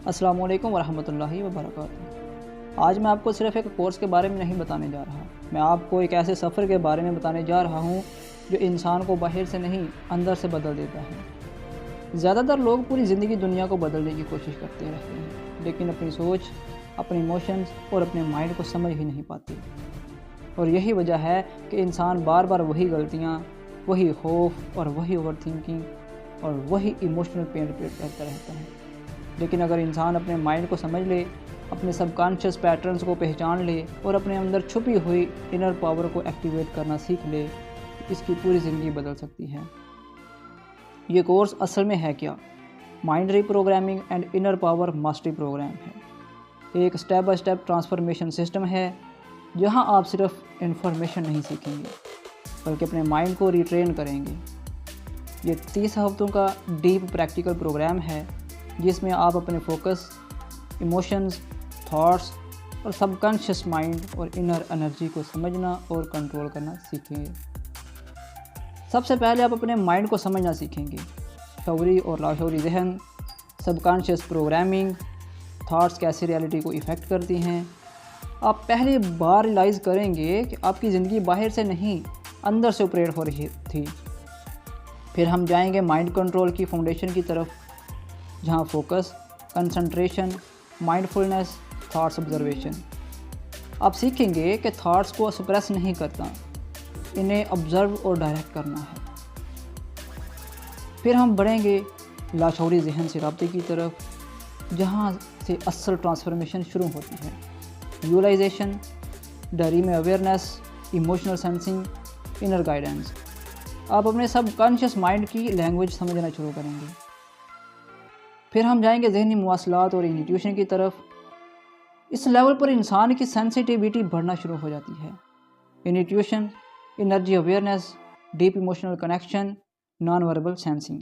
अस्सलामु अलैकुम वरहमतुल्लाहि वबरकातुहू। आज मैं आपको सिर्फ़ एक कोर्स के बारे में नहीं बताने जा रहा, मैं आपको एक ऐसे सफ़र के बारे में बताने जा रहा हूँ जो इंसान को बाहर से नहीं अंदर से बदल देता है। ज़्यादातर लोग पूरी ज़िंदगी दुनिया को बदलने की कोशिश करते रहते हैं, लेकिन अपनी सोच, अपने इमोशंस और अपने माइंड को समझ ही नहीं पाते। और यही वजह है कि इंसान बार बार वही गलतियाँ, वही खौफ और वही ओवर थिंकिंग और वही इमोशनल पेन करता रहता है। लेकिन अगर इंसान अपने माइंड को समझ ले, अपने सबकॉन्शियस पैटर्न्स को पहचान ले और अपने अंदर छुपी हुई इनर पावर को एक्टिवेट करना सीख ले, इसकी पूरी ज़िंदगी बदल सकती है। ये कोर्स असल में है क्या? Mind reprogramming and inner power mastery programme है। एक step by step transformation system है जहां आप सिर्फ इन्फॉर्मेशन नहीं सीखेंगे बल्कि अपने माइंड को रिट्रेन करेंगे। ये 30 हफ्तों का डीप प्रैक्टिकल प्रोग्राम है जिसमें आप अपने फोकस, इमोशंस, थॉट्स और सबकॉन्शियस माइंड और इनर एनर्जी को समझना और कंट्रोल करना सीखेंगे। सबसे पहले आप अपने माइंड को समझना सीखेंगे। शऊरी और लाशऊरी जहन, सबकॉन्शियस प्रोग्रामिंग, थॉट्स कैसे रियलिटी को इफ़ेक्ट करती हैं। आप पहली बार रियलाइज़ करेंगे कि आपकी ज़िंदगी बाहर से नहीं अंदर से ऑपरेट हो रही थी। फिर हम जाएंगे माइंड कंट्रोल की फाउंडेशन की तरफ, जहां focus, concentration, mindfulness, thoughts observation. आप सीखेंगे कि थॉट्स को सप्रेस नहीं करता, इन्हें ऑब्ज़र्व और डायरेक्ट करना है। फिर हम बढ़ेंगे लाशऊरी जहन से राब्ते की तरफ, जहां से असल ट्रांसफॉर्मेशन शुरू होती है। Visualisation, dream awareness, emotional sensing, inner guidance. आप अपने सबकॉन्शियस माइंड की लैंग्वेज समझना शुरू करेंगे। फिर हम जाएंगे जहनी मवासलात और इंट्यूशन की तरफ। इस लेवल पर इंसान की सेंसिटिविटी बढ़ना शुरू हो जाती है। Intuition, energy awareness, deep emotional connection, non verbal sensing.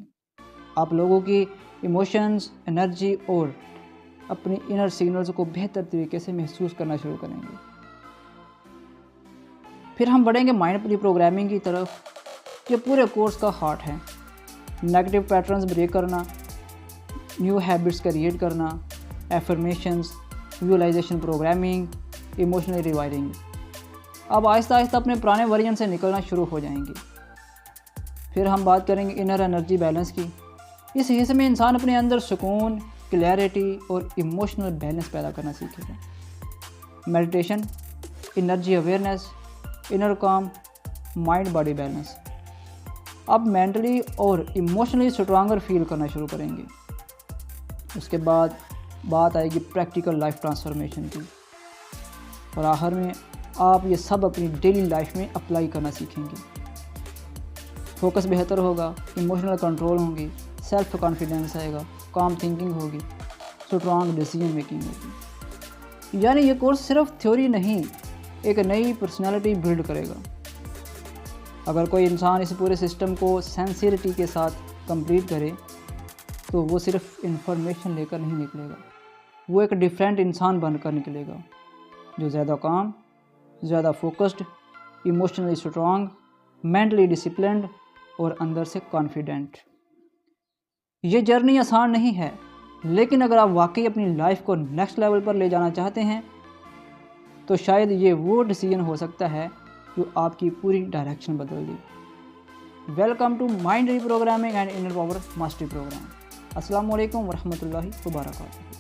आप लोगों की इमोशंस, एनर्जी और अपनी इनर सिग्नल्स को बेहतर तरीके से महसूस करना शुरू करेंगे। फिर हम बढ़ेंगे माइंड रिप्रोग्रामिंग की तरफ। ये पूरे कोर्स का हार्ट है। नेगेटिव पैटर्न्स ब्रेक करना, न्यू हैबिट्स क्रिएट करना, affirmations, visualisation programming, emotional rewiring. अब आहिस्ता आहिस्ता अपने पुराने वर्जन से निकलना शुरू हो जाएंगे। फिर हम बात करेंगे इनर एनर्जी बैलेंस की। इस हिस्से में इंसान अपने अंदर सुकून, क्लैरिटी और इमोशनल बैलेंस पैदा करना सीखेगा। मेडिटेशन, एनर्जी अवेयरनेस, इनर काम, माइंड बॉडी बैलेंस। अब मेंटली और इमोशनली स्ट्रांगर फील करना शुरू करेंगे। उसके बाद बात आएगी प्रैक्टिकल लाइफ ट्रांसफॉर्मेशन की, और आखिर में आप ये सब अपनी डेली लाइफ में अप्लाई करना सीखेंगे। फोकस बेहतर होगा, इमोशनल कंट्रोल होंगे, सेल्फ कॉन्फिडेंस आएगा, काम थिंकिंग होगी, स्ट्रॉन्ग डिसीजन मेकिंग होगी। यानी ये कोर्स सिर्फ थ्योरी नहीं, एक नई पर्सनैलिटी बिल्ड करेगा। अगर कोई इंसान इस पूरे सिस्टम को सिंसियरिटी के साथ कंप्लीट करे तो वो सिर्फ इन्फॉर्मेशन लेकर नहीं निकलेगा, वो एक डिफरेंट इंसान बनकर निकलेगा, जो ज़्यादा काम, ज़्यादा focused, emotionally strong, mentally disciplined और अंदर से कॉन्फिडेंट। ये जर्नी आसान नहीं है, लेकिन अगर आप वाकई अपनी लाइफ को नेक्स्ट लेवल पर ले जाना चाहते हैं तो शायद ये वो डिसीजन हो सकता है जो आपकी पूरी डायरेक्शन बदल दे। Welcome to mind reprogramming and inner power mastery programme. अस्सलामु अलैकुम वरहमतुल्लाहि वबरकातुहू।